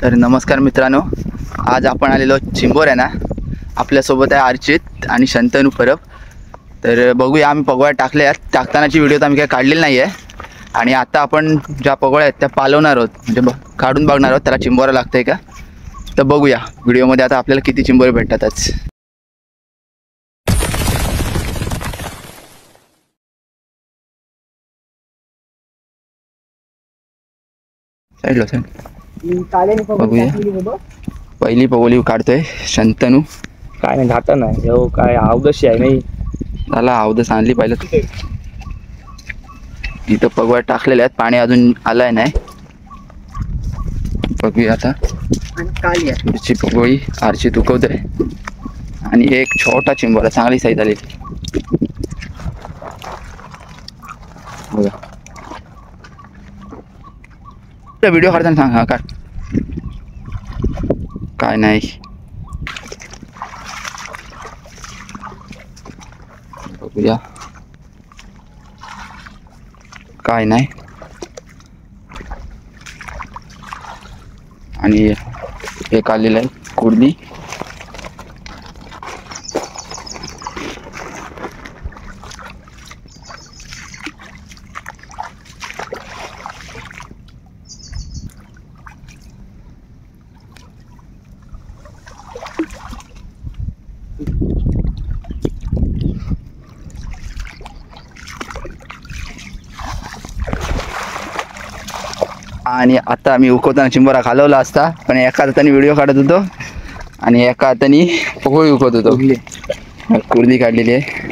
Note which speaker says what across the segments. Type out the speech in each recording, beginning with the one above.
Speaker 1: तर नमस्कार मित्रांनो, आज आपण आलेलो चिंबोऱ्यांना. आपल्यासोबत आहे अर्चित आणि शंतनू परब. तर बघूया, आम्ही पगोळ्या टाकल्या. टाकतानाची व्हिडिओ तर आम्ही काही काढलेली नाही आहे. आणि आता आपण ज्या पगोळ्या आहेत त्या पालवणार आहोत, म्हणजे काढून बघणार आहोत त्याला चिंबोरा लागतंय का. तर बघूया व्हिडिओमध्ये आता आपल्याला किती चिंबोरे भेटतात आज. बघूया, पहिली पगोली काढतोय शंतनू.
Speaker 2: काय नाही घाता नाही हो, काय अवदशी आहे नाही
Speaker 1: त्याला अवदस आणली पाहिलं. इथं पगोळ्या टाकलेल्या आहेत, पाणी अजून आलाय नाही. बघूया आता. पुढची पगोळी आरची दुखवतोय आणि एक छोटा चिंबोरा चांगली साईज आलेली. बघा, व्हिडिओ काढताना सांग. हा काढ. काय नाही, बघूया. काय नाही. आणि एक आलेलं आहे कुर्ली. आणि आता मी उकवताना चिंबोरा घालवला असता, पण एका हाताने व्हिडिओ काढत होतो आणि एका हाताने पगोळी उकवत होतो. कुर्ली काढलेली आहे.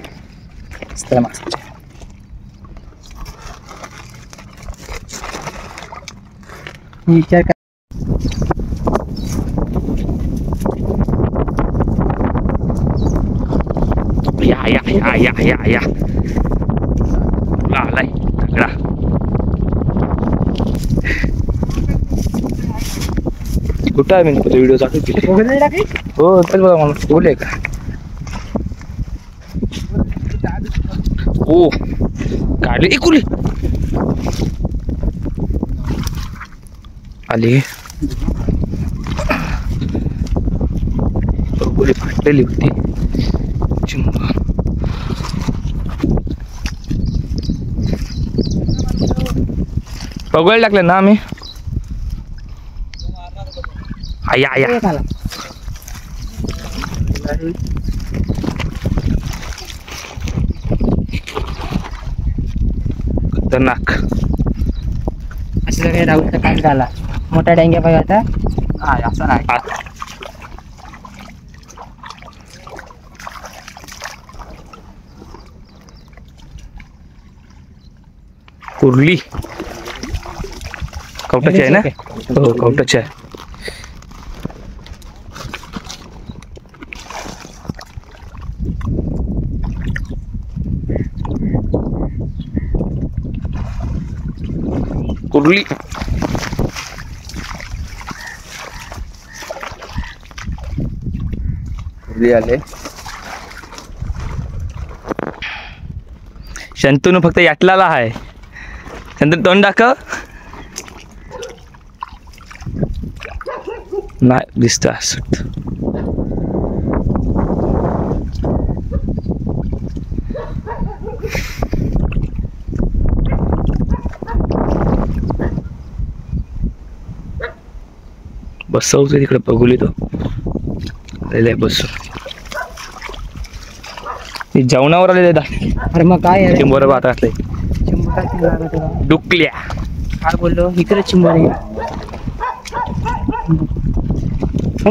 Speaker 1: या आलाय तगडा.
Speaker 2: कुठं आहे मी व्हिडिओ टाकतो. हो चल बघा, मला बोलले का.
Speaker 1: ओ काढली इकुली आली.
Speaker 2: पगोली फाटलेली होती. पगोळी टाकले ना आम्ही.
Speaker 1: आया आया
Speaker 2: खतरनाक.
Speaker 3: असं काही राहूचा काट झाला. मोठा डेंग्या पाहिजे आता.
Speaker 1: हा असं नाही.
Speaker 2: कुर्ली कवटाची आहे ना. हो कवटाची आहे. कुर्ली
Speaker 1: कुर्ली आले.
Speaker 2: शंतनू फक्त याटलाला आहे. शंतनू तोंड दाखव. नाही दिसत असत. बसवते तिकडे बघूली तो बस. जेवणावर आले दादा.
Speaker 3: अरे मग काय
Speaker 2: चिंबोरा भात घातले. डुकल्या
Speaker 3: काय बोललो इकडे चिंबोरे.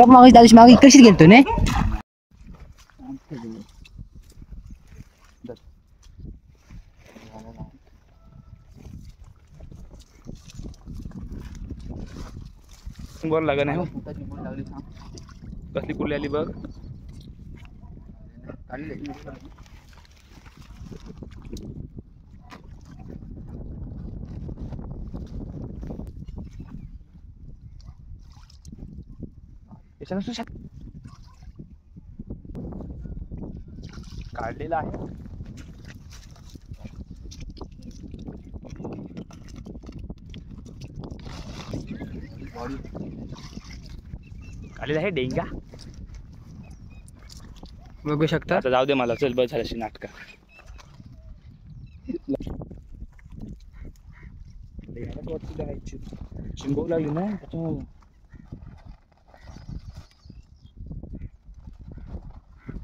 Speaker 3: मागे त्या दिवशी मागे इकडेच गेलतो ना.
Speaker 2: चिंबोर लागा नाही. कसली कुर्ली आली बघ. काढलेला आहे. आलेला आहे डेंगा.
Speaker 3: बघू शकता.
Speaker 2: आता जाऊ दे मला, चल बस झाल्याशी नाटका. चिंबू लागली ना त्याच्यामुळे.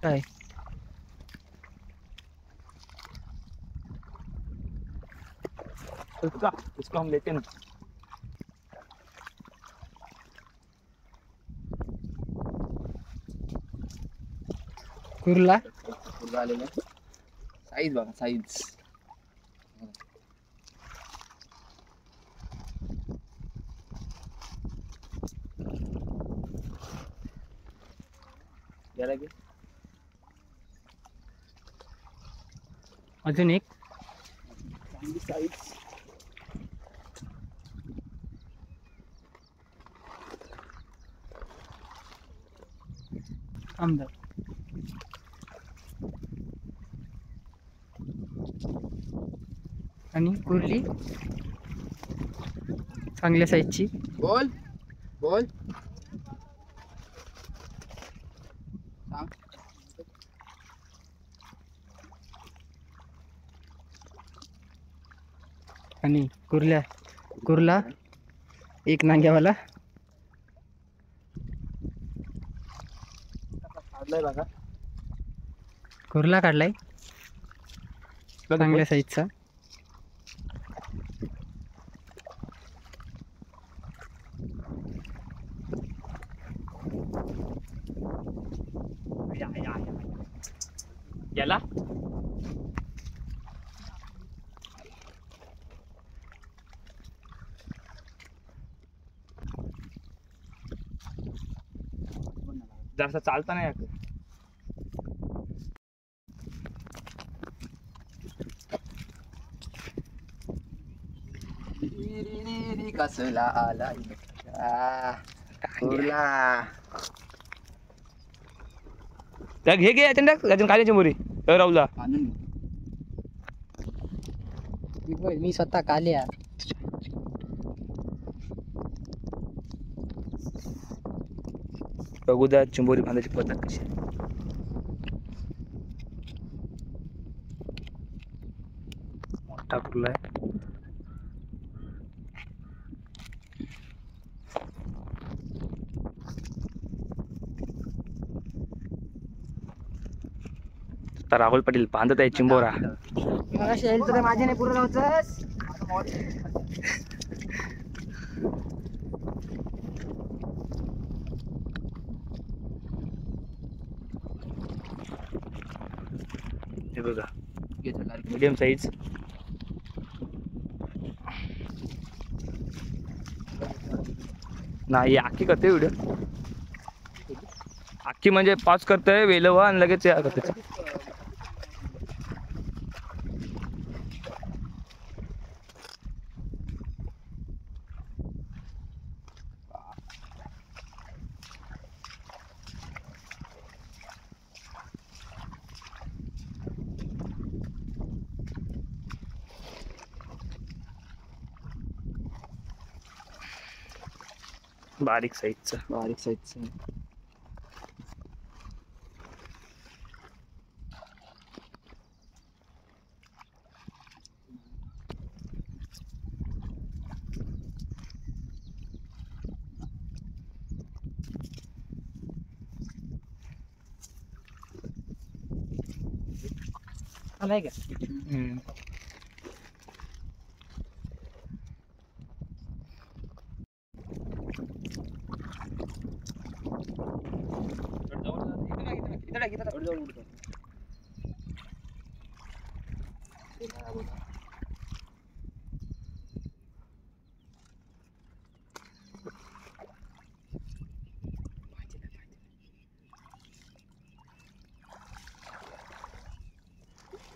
Speaker 3: काय
Speaker 2: इसको हम लेते ना.
Speaker 3: कुर्ला
Speaker 1: आलेलं साईज बघा साईज. गेला की
Speaker 3: अजून एक
Speaker 1: चांगली साईज.
Speaker 3: आमदार आणि कुर्ली चांगल्या साईजची.
Speaker 1: बोल बोल सांग.
Speaker 3: आणि कुर्ला एक नांग्यावाला.
Speaker 1: काढलाय बघा.
Speaker 3: कुर्ला काढलाय चांगल्या साईजचा.
Speaker 2: गेला. जरासा चालता नाही आता.
Speaker 1: कसला आला कुर्ला.
Speaker 2: त्या घे घे त्याच्यानं काय चिंबोरी राहुलला.
Speaker 1: आणून
Speaker 3: मी स्वतः काल्या.
Speaker 2: बघू द्या चिंबोरी बांधायची पद्धत कशी आहे. मोठा कुर्ला आहे. तर राहुल पाटील बांधत आहे चिंबोरा.
Speaker 3: माझे नाही पुरं जाऊच.
Speaker 2: हे बघा मीडियम साईज. नाही आखी करते व्हिडिओ. आखी म्हणजे पॉज करतोय वेलवा आणि लगेच या करते. बारीक साईजचा.
Speaker 1: बारीक साईजचं.
Speaker 3: आलाय का.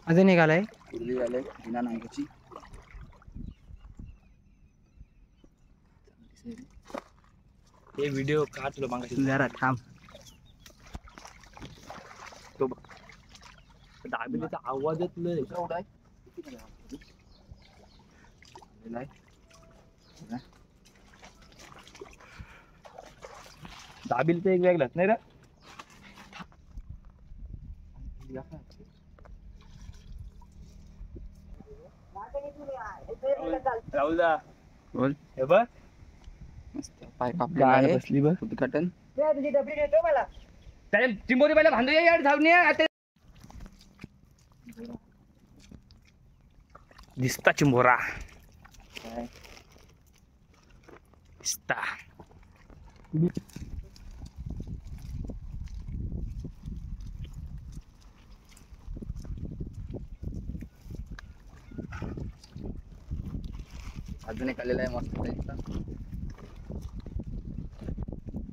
Speaker 3: अजून एक आलाय.
Speaker 1: कुर्ली आले बिना नांग्याची.
Speaker 2: हे व्हिडिओ काढलो मागाशी.
Speaker 3: जरा थांब.
Speaker 2: तो बघ दाबीचा आवाज येत नाही.
Speaker 1: एवढा आहे
Speaker 2: दाबील तर एक वेगळाच नाही रे. राहुल दा
Speaker 1: बोल.
Speaker 2: हे बघ
Speaker 1: मस्त पाय कापलेला
Speaker 2: गाड
Speaker 1: आहे
Speaker 2: बसली बघ.
Speaker 1: उद्घाटन.
Speaker 3: तुझी डबरी देतो मला.
Speaker 2: त्याला चिंबोरी पहिला भांडू यार धावणे आता. दिसता चिंबोरा दिसता.
Speaker 1: अजून एक आलेला आहे मस्त साईजचा.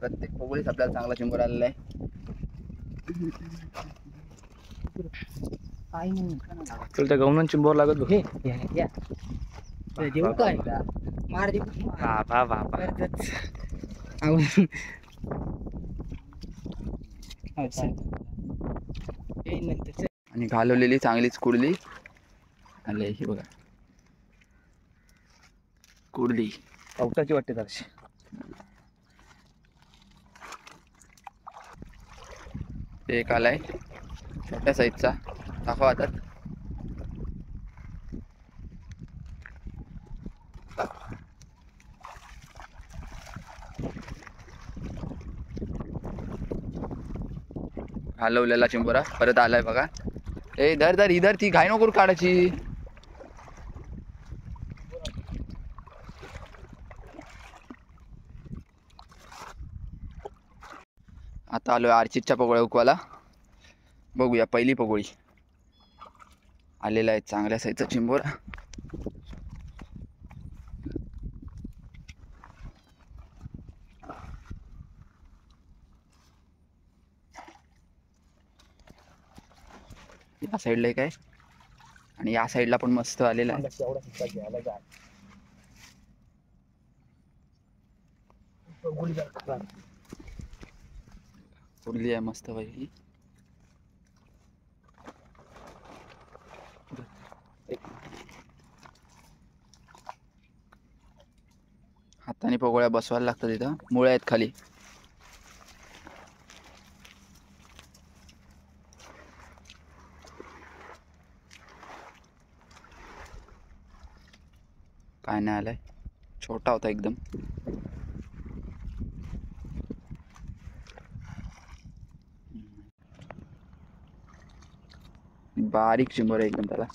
Speaker 1: प्रत्येक पोगळीत आपल्याला चांगला चिंबोर आलेला आहे.
Speaker 3: काही नाही
Speaker 2: तुला त्या गवनं चिंबोर लागत बघ.
Speaker 3: हे या जेवू काय मार दे
Speaker 2: बाबा बाबा.
Speaker 1: आणि घालवलेली चांगलीच कुडली आले ही बघा. कुडली
Speaker 2: पावसाची वाटते जराशी.
Speaker 1: एक आलाय छोट्या साईजचा. दाखवा आता. घालवलेला चिंबोरा परत आलाय बघा. ए धर धर इधर ती घाई नको काढायची. आता आलोय आर्चितच्या पगोळ्या उकवाला. बघूया पहिली पगोळी आलेला आहे चांगल्या साईजचा चिंबोरा. या साईडला एक आहे आणि या साईडला पण मस्त आलेला आहे. कुडली आहे मस्त पाहिजे. हाताने पगोळ्या बसवायला लागतात तिथं. मुळे आहेत खाली. काय नाही आलाय. छोटा होता एकदम. बारीक चिंबर आहे एकदम त्याला.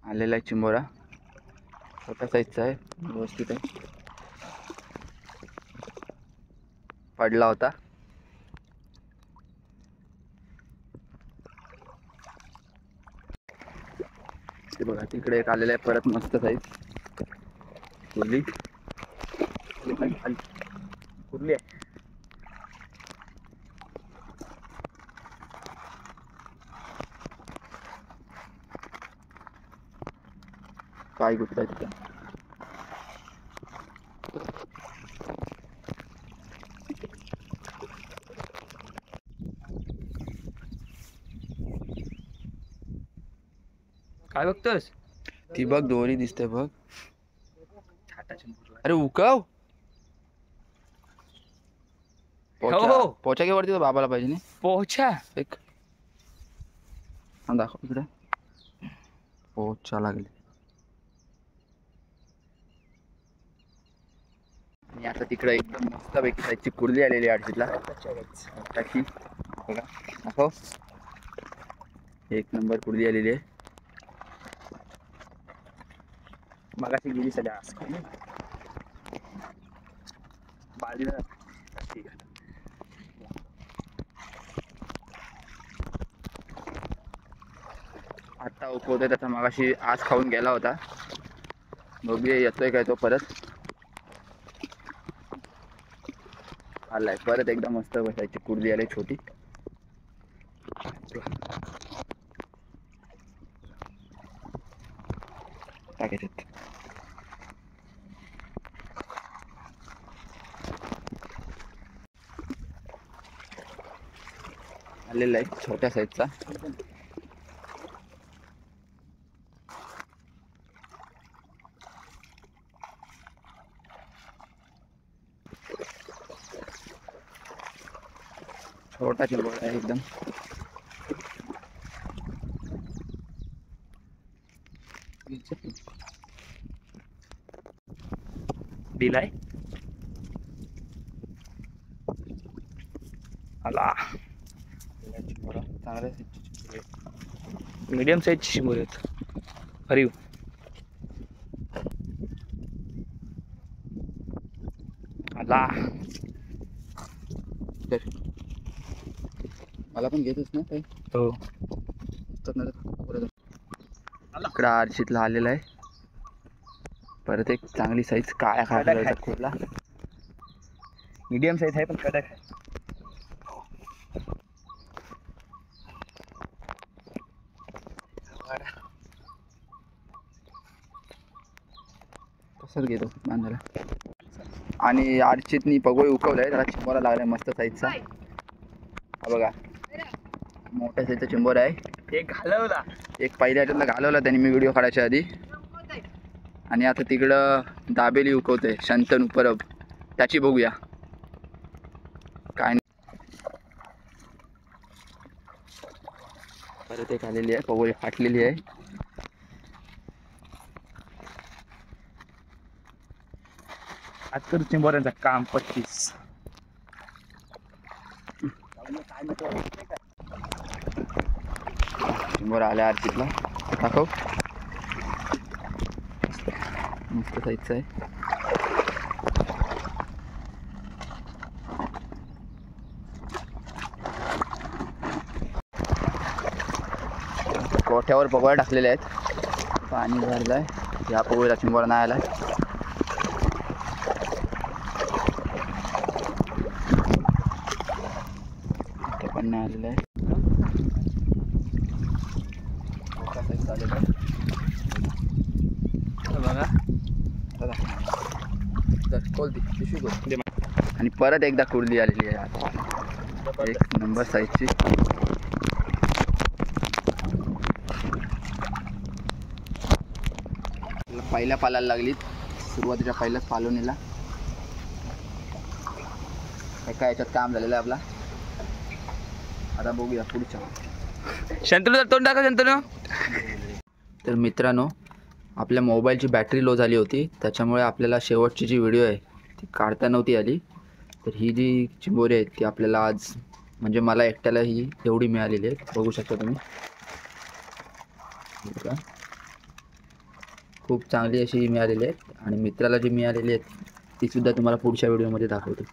Speaker 1: आलेला आहे चिंबोरा. छोटा साईजचा आहे. व्यवस्थित आहे. पडला होता. ते बघा तिकडे एक आलेला आहे परत मस्त साईज. कुर्ली
Speaker 2: कुर्ली आहे.
Speaker 1: काय गुटला तिथं.
Speaker 2: काय बघतोस.
Speaker 1: ती बघ दोरी दिसते बघ. अरे उकव.
Speaker 2: हो.
Speaker 1: पोचा घे वरती. बाबाला पाहिजे ना
Speaker 2: पोछा.
Speaker 1: एक दाखव इकडे. पोचा लागली. आणि आता तिकडे एकदम मस्त पैकी साईजची कुर्ली आलेली आहे आडशीतला. टाकी बघा दाखव. एक नंबर कुर्ली आलेली आहे.
Speaker 2: मगाशी गेली सध्या बाळी. ठीक आहे.
Speaker 1: आता उकवतोय त्याचा. मगाशी आज खाऊन गेला होता. बघूया येतोय काय तो परत. आलाय परत एकदम मस्त बसायची कुर्ली आली छोटी. टाकायच्यात. आलेला आहे छोट्या साईजचा. छोटा चिंबोरा आहे एकदम.
Speaker 2: दिलाय आला.
Speaker 1: चिंबोरा चांगल्या साईजची.
Speaker 2: मीडियम साईजची शिंबोर आहेत. हरिव आला.
Speaker 1: मला पण घेतच ना काही.
Speaker 2: हो
Speaker 1: इकडं आरशीतला आलेला आहे. परत एक चांगली साईज काळ्या खायला खोला.
Speaker 2: मीडियम साईज आहे पण कडक आहे.
Speaker 1: कसं घेतो बांधायला. आणि आरशीतनी पगोळी उकवलाय, त्याला चिंबोरा लागलाय मस्त साईजचा. हा बघा मोठ्या साईजचा चिंबोरा आहे.
Speaker 2: एक घालवला.
Speaker 1: एक पहिल्या ह्याच्यातला घालवला त्यांनी मी व्हिडिओ काढायच्या आधी. आणि आता तिकडं दाबेली उकवतोय शंतनू परब, त्याची बघूया काय. परत एक आलेली आहे, पगोळी फाटलेली आहे.
Speaker 2: आज करू चिंबोऱ्यांचं काम 25.
Speaker 1: चिंबोरा आल्या आरतीतला, दाखव. मस्त साईजचा आहे. कोठ्यावर पगोळ्या टाकलेल्या आहेत. पाणी भरलंय. या पगोळीला चिंबोरा नाही आलाय. पण नाही आलेलं आहे. मोठा साईज आलेला आहे.
Speaker 2: बघा
Speaker 1: आणि परत एकदा कुर्ली आलेली आहे आता. एक नंबर साईजची. पहिल्या पालाला लागली, सुरुवातीच्या पहिल्याच पालोनीला. एका याच्यात काम झालेलं आहे आपला. आता बघूया पुढच्या.
Speaker 2: शंतनू तोंड टाका. शंतनू
Speaker 1: तर मित्रांनो, आपल्या मोबाईलची बॅटरी लो झाली होती, त्याच्यामुळे आपल्याला शेवटची जी व्हिडिओ आहे ती काढता नव्हती आली. तर ही जी चिंबोरी आहेत ती आपल्याला आज म्हणजे मला एकट्याला ही एवढी मिळालेली आहे. बघू शकता तुम्ही. खूप चांगली अशी मिळालेली आहेत. आणि मित्राला जी मिळालेली आहेत ती सुद्धा तुम्हाला पुढच्या व्हिडिओमध्ये दाखवतो.